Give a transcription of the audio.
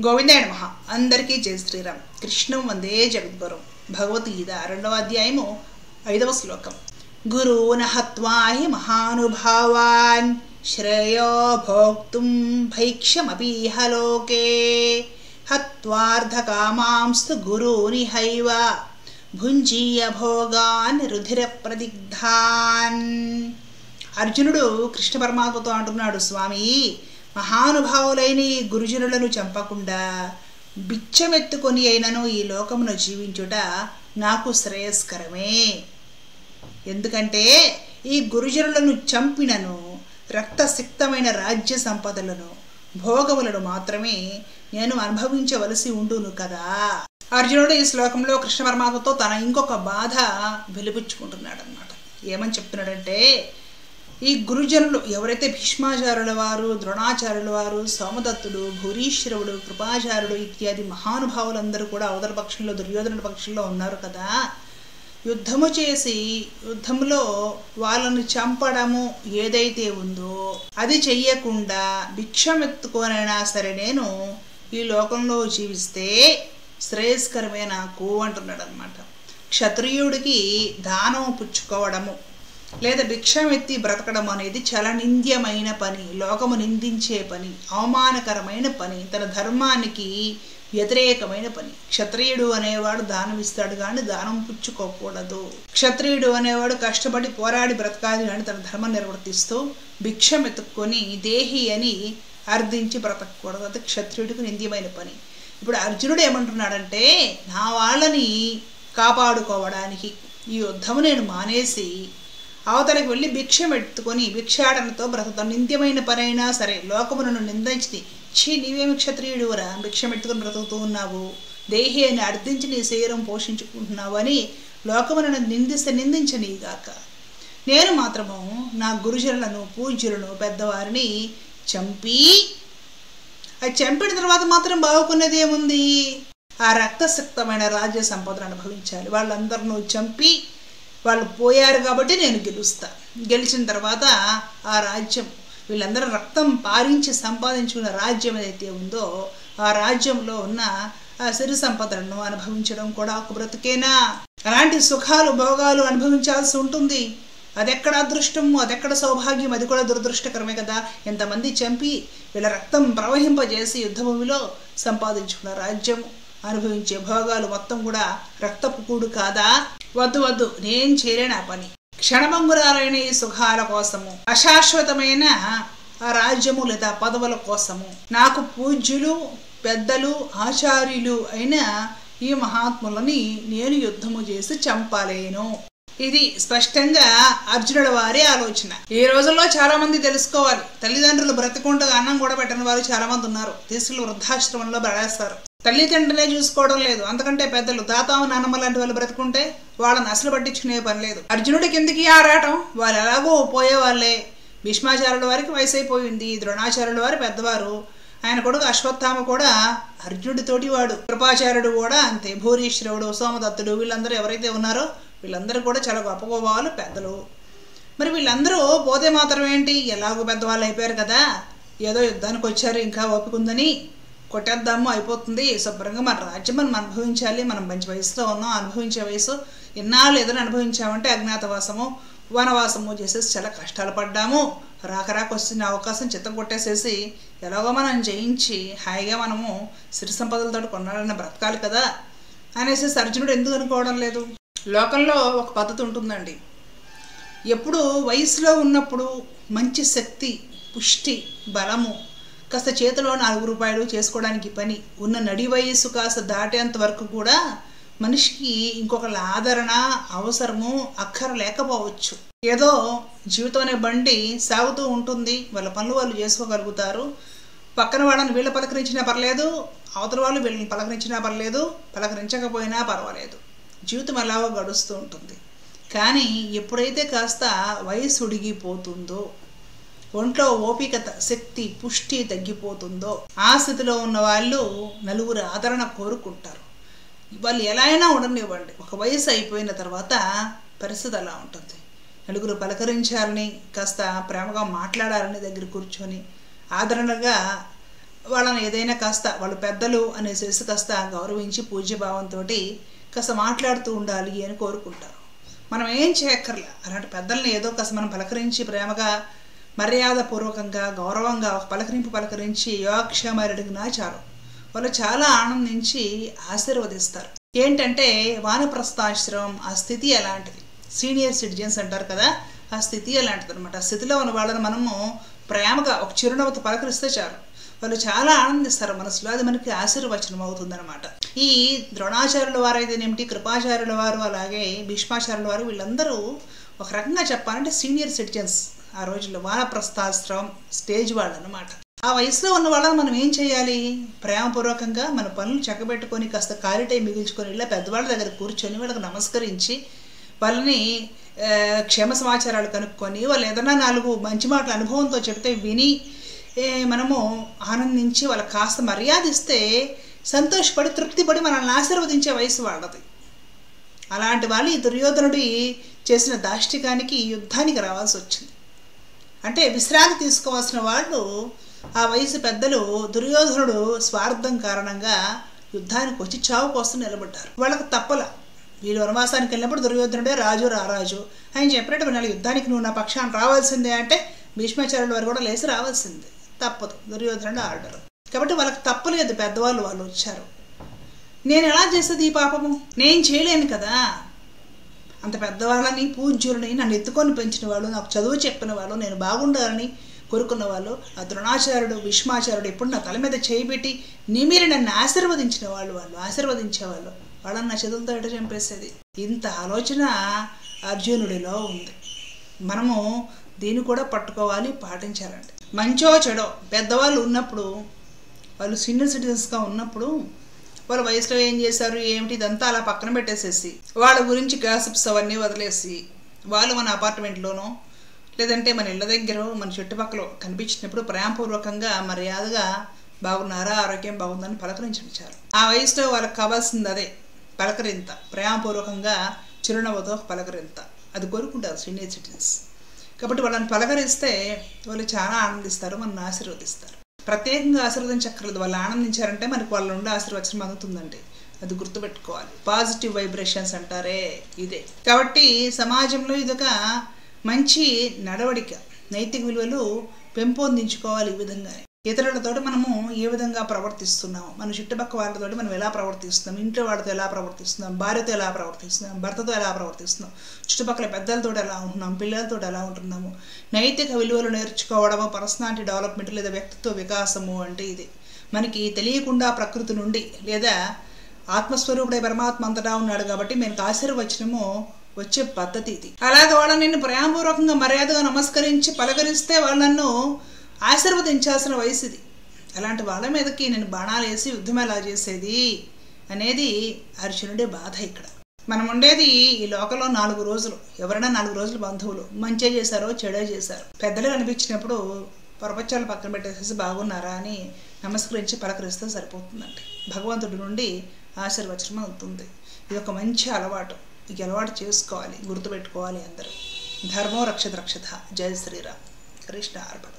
గోవిందాయ నమః. అందరికీ జై శ్రీరామ్. కృష్ణం వందే జగద్గురు. భగవద్గీత 2వ అధ్యాయము 5వ శ్లోకం. గురూణ హత్వా హి మహానుభావాన్ శ్రేయో భోక్తుం భైక్ష్యమపీహ లోకే హత్వార్థకామాంస్తు గురూని హైవ భుంజీయ భోగాన్ రుధిర ప్రదిగ్ధాన్. అర్జునుడు కృష్ణ పరమాత్మతో అంటున్నాడు, స్వామి, మహానుభావులైన ఈ గురుజనులను చంపకుండా బిచ్చమెత్తుకొని అయినను ఈ లోకమును జీవించుట నాకు శ్రేయస్కరమే. ఎందుకంటే ఈ గురుజనులను చంపినను రక్తసిక్తమైన రాజ్య సంపదలను భోగములను మాత్రమే నేను అనుభవించవలసి ఉండును కదా. అర్జునుడు ఈ శ్లోకంలో కృష్ణ పరమాత్మతో తన ఇంకొక బాధ వెలిపుచ్చుకుంటున్నాడు అన్నమాట. ఏమని చెప్తున్నాడంటే, ఈ గురుజనులు ఎవరైతే భీష్మాచార్యుల వారు, ద్రోణాచార్యుల వారు, సోమదత్తుడు, భూరీశ్వరుడు, కృపాచార్యుడు ఇత్యాది మహానుభావులందరూ కూడా అవతల పక్షంలో, దుర్యోధనుడి పక్షంలో ఉన్నారు కదా. యుద్ధము చేసి యుద్ధంలో వాళ్ళను చంపడము ఏదైతే ఉందో అది చెయ్యకుండా భిక్షమెత్తుకోనైనా సరే నేను ఈ లోకంలో జీవిస్తే శ్రేయస్కరమే నాకు అంటున్నాడు అనమాట. క్షత్రియుడికి దానం పుచ్చుకోవడము లేదా భిక్షమెత్తి బ్రతకడం అనేది చాలా నింద్యమైన పని, లోకము నిందించే పని, అవమానకరమైన పని, తన ధర్మానికి వ్యతిరేకమైన పని. క్షత్రియుడు అనేవాడు దానం ఇస్తాడు కానీ దానం పుచ్చుకోకూడదు. క్షత్రియుడు అనేవాడు కష్టపడి పోరాడి బ్రతకాలి కానీ తన ధర్మం నిర్వర్తిస్తూ భిక్షమెత్తుకొని దేహి అని అర్థించి బ్రతకూడదు. అది క్షత్రియుడికి నింద్యమైన పని. ఇప్పుడు అర్జునుడు ఏమంటున్నాడంటే, నా వాళ్ళని కాపాడుకోవడానికి ఈ యుద్ధము నేను మానేసి అవతలకు వెళ్ళి భిక్షమెత్తుకొని భిక్షాటనతో బ్రతుకుతాను. నింద్యమైన పనైనా సరే లోకమును నిందించి, ఛీ నీవేమి క్షత్రియుడురా భిక్షమెత్తుకొని బ్రతుకుతూ ఉన్నావు, దేహి అని అర్థించి నీ శరీరం పోషించుకుంటున్నావు అని లోకమును నిందిస్తే నిందించనీగాక. నేను మాత్రము నా గురుజనులను, పూజ్యులను, పెద్దవారిని చంపి, అది చంపిన తర్వాత మాత్రం బాగుకున్నది ఏముంది? ఆ రక్తశక్తమైన రాజ్య సంపదను అనుభవించాలి. వాళ్ళందరినూ చంపి వాళ్ళు పోయారు కాబట్టి నేను గెలుస్తా. గెలిచిన తర్వాత ఆ రాజ్యం, వీళ్ళందరూ రక్తం పారించి సంపాదించుకున్న రాజ్యం ఏదైతే ఉందో ఆ రాజ్యంలో ఉన్న ఆ సిరి సంపదలను అనుభవించడం కూడా ఒక బ్రతికేనా? అలాంటి సుఖాలు భోగాలు అనుభవించాల్సి ఉంటుంది. అదెక్కడ అదృష్టము, అదెక్కడ సౌభాగ్యం, అది కూడా దురదృష్టకరమే కదా. ఎంతమంది చంపి వీళ్ళ రక్తం ప్రవహింపజేసి యుద్ధభూమిలో సంపాదించుకున్న రాజ్యం, అనుభవించే భోగాలు మొత్తం కూడా రక్తపు కూడు కాదా? వద్దు వద్దు, నేను చేయలేను ఆ పని. క్షణభంగురాలైన ఈ సుఖాల కోసము, అశాశ్వతమైన ఆ రాజ్యము లేదా పదవుల కోసము నాకు పూజ్యులు, పెద్దలు, ఆచార్యులు అయిన ఈ మహాత్ములని నేను యుద్ధము చేసి చంపలేను. ఇది స్పష్టంగా అర్జునుడి వారి ఆలోచన. ఈ రోజుల్లో చాలా మంది తెలుసుకోవాలి, తల్లిదండ్రులు బ్రతికుంటూ అన్నం కూడా పెట్టని వారు చాలా మంది ఉన్నారు. తీసుకెళ్ళి వృద్ధాశ్రమంలో పడేస్తారు. తల్లిదండ్రులే చూసుకోవడం లేదు, అంతకంటే పెద్దలు తాతావు నాన్నమ్మ లాంటి వాళ్ళు బ్రతుకుంటే వాళ్ళని అసలు పట్టించుకునే పని లేదు. అర్జునుడికి ఎందుకు ఆరాటం? వాళ్ళు ఎలాగో పోయేవాళ్ళే. భీష్మాచార్యుల వారికి వయసు అయిపోయింది, ద్రోణాచార్యుల వారు పెద్దవారు, ఆయన కొడుకు అశ్వత్థామ కూడా అర్జునుడితోటి వాడు, కృపాచార్యుడు కూడా అంతే, భూరీశ్వరుడు, సోమదత్తుడు వీళ్ళందరూ ఎవరైతే ఉన్నారో వీళ్ళందరూ కూడా చాలా గొప్ప గొప్పవాళ్ళు, పెద్దలు. మరి వీళ్ళందరూ పోతే మాత్రం ఏంటి? ఎలాగో పెద్దవాళ్ళు అయిపోయారు కదా, ఏదో యుద్ధానికి వచ్చారు, ఇంకా ఓపిక ఉందని కొట్టేద్దాము, అయిపోతుంది, శుభ్రంగా మన రాజ్యం మనం అనుభవించాలి, మనం మంచి వయసులో ఉన్నాం, అనుభవించే వయసు, ఇన్నాళ్ళు ఏదైనా అనుభవించామంటే అజ్ఞాతవాసము, వనవాసము చేసేసి చాలా కష్టాలు పడ్డాము, రాక వచ్చిన అవకాశం చిత్తం కొట్టేసేసి ఎలాగో మనం జయించి హాయిగా మనము సిరి సంపదలతో కొన్నాళ్ళని బ్రతకాలి కదా అనేసి అర్జునుడు ఎందుకు అనుకోవడం లేదు? లోకంలో ఒక పద్ధతి ఉంటుందండి. ఎప్పుడు వయసులో ఉన్నప్పుడు మంచి శక్తి, పుష్టి, బలము, కాస్త చేతిలో 4 రూపాయలు చేసుకోవడానికి పని ఉన్న నడి వయస్సు కాస్త దాటేంత వరకు కూడా మనిషికి ఇంకొకళ్ళ ఆదరణ, అవసరము, అక్కర లేకపోవచ్చు. ఏదో జీవితం అనే బండి సాగుతూ ఉంటుంది, వాళ్ళ పనులు వాళ్ళు చేసుకోగలుగుతారు. పక్కన వాళ్ళని వీళ్ళు పలకరించినా పర్లేదు, అవతల వాళ్ళు వీళ్ళని పలకరించినా పర్లేదు, పలకరించకపోయినా పర్వాలేదు, జీవితం ఎలాగో గడుస్తూ ఉంటుంది. కానీ ఎప్పుడైతే కాస్త వయసు ఉడిగిపోతుందో, ఒంట్లో ఓపికత, శక్తి, పుష్టి తగ్గిపోతుందో ఆ స్థితిలో ఉన్న వాళ్ళు నలుగురు ఆదరణ కోరుకుంటారు. వాళ్ళు ఎలా అయినా ఉండనివ్వండి, ఒక వయసు అయిపోయిన తర్వాత పరిస్థితి అలా ఉంటుంది. నలుగురు పలకరించాలని, కాస్త ప్రేమగా మాట్లాడాలని, దగ్గర కూర్చొని ఆదరణగా వాళ్ళని ఏదైనా కాస్త వాళ్ళు పెద్దలు అనేసేసి కాస్త గౌరవించి పూజ్యభావంతో కాస్త మాట్లాడుతూ ఉండాలి అని కోరుకుంటారు. మనం ఏం చేయక్కర్లే, అలాంటి పెద్దల్ని ఏదో కాస్త మనం పలకరించి ప్రేమగా మర్యాదపూర్వకంగా గౌరవంగా ఒక పలకరించి యోగక్షేమాలు అడిగినా చాలు, వాళ్ళు చాలా ఆనందించి ఆశీర్వదిస్తారు. ఏంటంటే వానప్రస్థాశ్రమం ఆ స్థితి అలాంటిది. సీనియర్ సిటిజన్స్ అంటారు కదా, ఆ స్థితి అలాంటిది అనమాట. ఆ స్థితిలో ఉన్న వాళ్ళని మనము ప్రేమగా ఒక చిరునవ్వుతో పలకరిస్తే చాలు, వాళ్ళు చాలా ఆనందిస్తారు మనసులో. అది మనకి ఆశీర్వచనం అవుతుందన్నమాట. ఈ ద్రోణాచార్యుల వారు అయితేనేమిటి, కృపాచార్యుల వారు, అలాగే భీష్మాచార్యుల వారు, వీళ్ళందరూ ఒక రకంగా చెప్పాలంటే సీనియర్ సిటిజన్స్ ఆ రోజుల్లో. వానప్రస్థాశ్రమం స్టేజ్ వాళ్ళు అనమాట. ఆ వయసులో ఉన్న వాళ్ళని మనం ఏం చేయాలి, ప్రేమపూర్వకంగా మన పనులు చక్కబెట్టుకొని కాస్త ఖాళీ టైం మిగిల్చుకొని ఇలా పెద్దవాళ్ళ దగ్గర కూర్చొని వాళ్ళకి నమస్కరించి వాళ్ళని క్షేమ సమాచారాలు కనుక్కొని వాళ్ళు ఏదైనా 4 మంచి మాటల అనుభవంతో చెప్తే విని మనము ఆనందించి వాళ్ళకి కాస్త మర్యాద ఇస్తే సంతోషపడి తృప్తిపడి మనల్ని ఆశీర్వదించే వయసు వాళ్ళది. అలాంటి వాళ్ళు ఈ దుర్యోధనుడి చేసిన దాష్టికానికి యుద్ధానికి రావాల్సి వచ్చింది. అంటే విశ్రాంతి తీసుకోవాల్సిన వాళ్ళు ఆ వయసు పెద్దలు దుర్యోధనుడు స్వార్థం కారణంగా యుద్ధానికి వచ్చి చావు కోసం నిలబడ్డారు. వాళ్ళకు తప్పల. వీళ్ళు వనవాసానికి వెళ్ళినప్పుడు దుర్యోధనుడే రాజు రారాజు ఆయన చెప్పినట్టు వినాలి, యుద్ధానికి నువ్వు నా పక్షాన్ని రావాల్సిందే అంటే భీష్మాచార్యుల వారు కూడా లేచి రావాల్సిందే, తప్పదు, దుర్యోధనుడు ఆర్డర్. కాబట్టి వాళ్ళకి తప్పలేదు, పెద్దవాళ్ళు వాళ్ళు వచ్చారు. నేను ఎలా చేసేది ఈ పాపము, నేను చేయలేను కదా. అంత పెద్దవాళ్ళని పూజ్యులని నన్ను ఎత్తుకొని పెంచిన వాళ్ళు, నాకు చదువు చెప్పిన వాళ్ళు, నేను బాగుండాలని కోరుకున్న వాళ్ళు, ఆ ద్రోణాచార్యుడు భీష్మాచార్యుడు ఎప్పుడు నా తల మీద చేయబెట్టి నిమిరి నన్ను ఆశీర్వదించిన వాళ్ళు, ఆశీర్వదించేవాళ్ళు, వాళ్ళని నా చదువులతో ఎట చంపేసేది. ఇంత ఆలోచన అర్జునుడిలో ఉంది. మనము దీన్ని కూడా పట్టుకోవాలి, పాటించాలండి. మంచో చెడో పెద్దవాళ్ళు ఉన్నప్పుడు, వాళ్ళు సీనియర్ సిటిజన్స్గా ఉన్నప్పుడు వాళ్ళ వయసులో ఏం చేశారు ఏమిటి ఇదంతా అలా పక్కన పెట్టేసేసి వాళ్ళ గురించి గాసిప్స్ అవన్నీ వదిలేసి వాళ్ళు మన అపార్ట్మెంట్లోనో లేదంటే మన ఇళ్ళ దగ్గర మన చుట్టుపక్కల కనిపించినప్పుడు ప్రేమపూర్వకంగా మర్యాదగా బాగున్నారా, ఆరోగ్యం బాగుందని పలకరించండి చాలు. ఆ వయసులో వాళ్ళకి కావాల్సింది అదే, పలకరింత, ప్రేమపూర్వకంగా చిరునవ్వుతో పలకరింత, అది కోరుకుంటారు సీనియర్ సిటిజన్స్. కాబట్టి వాళ్ళని పలకరిస్తే వాళ్ళు చాలా ఆనందిస్తారు, మనల్ని ఆశీర్వదిస్తారు. ప్రత్యేకంగా ఆశీర్వదించక్కర్లేదు, వాళ్ళు ఆనందించారంటే మనకు వాళ్ళ నుండి ఆశీర్వచనం అందుతుందండి, అది గుర్తుపెట్టుకోవాలి. పాజిటివ్ వైబ్రేషన్స్ అంటారే ఇదే. కాబట్టి సమాజంలో ఇదొక మంచి నడవడిక, నైతిక విలువలు పెంపొందించుకోవాలి. ఈ విధంగానే ఇతరులతో మనము ఏ విధంగా ప్రవర్తిస్తున్నాము, మన చుట్టుపక్కల వాళ్ళతో మనం ఎలా ప్రవర్తిస్తున్నాం, ఇంట్లో వాళ్ళతో ఎలా ప్రవర్తిస్తున్నాం, భార్యతో ఎలా ప్రవర్తిస్తున్నాం, భర్తతో ఎలా ప్రవర్తిస్తున్నాం, చుట్టుపక్కల పెద్దలతో ఎలా ఉంటున్నాం, పిల్లలతో ఎలా ఉంటున్నాము, నైతిక విలువలు నేర్చుకోవడము, పర్సనాలిటీ డెవలప్మెంట్ లేదా వ్యక్తిత్వ వికాసము అంటే ఇది. మనకి తెలియకుండా ప్రకృతి నుండి లేదా ఆత్మస్వరూపుడే పరమాత్మ అంతటా ఉన్నాడు కాబట్టి మనకు ఆశీర్వచనము వచ్చే పద్ధతి ఇది. అలాగే వాళ్ళని నేను ప్రేమపూర్వకంగా మర్యాదగా నమస్కరించి పలకరిస్తే వాళ్ళు నన్ను ఆశీర్వదించాల్సిన వయసు ఇది. అలాంటి వాళ్ళ మీదకి నేను బాణాలు వేసి యుద్ధం ఎలా చేసేది అనేది అర్జునుడి బాధ. ఇక్కడ మనం ఉండేది ఈ లోకంలో 4 రోజులు, ఎవరైనా 4 రోజులు బంధువులు, మంచి చేశారో చెడే చేశారు. పెద్దలు కనిపించినప్పుడు ప్రపంచాలు పక్కన పెట్టేసేసి బాగున్నారా అని నమస్కరించి పలకరిస్తే సరిపోతుందండి. భగవంతుడి నుండి ఆశీర్వచనం అవుతుంది. ఇది ఒక మంచి అలవాటు, ఈ అలవాటు చేసుకోవాలి, గుర్తుపెట్టుకోవాలి అందరూ. ధర్మో రక్షత రక్షత. జై శ్రీరామ్. కృష్ణ అర్పణ.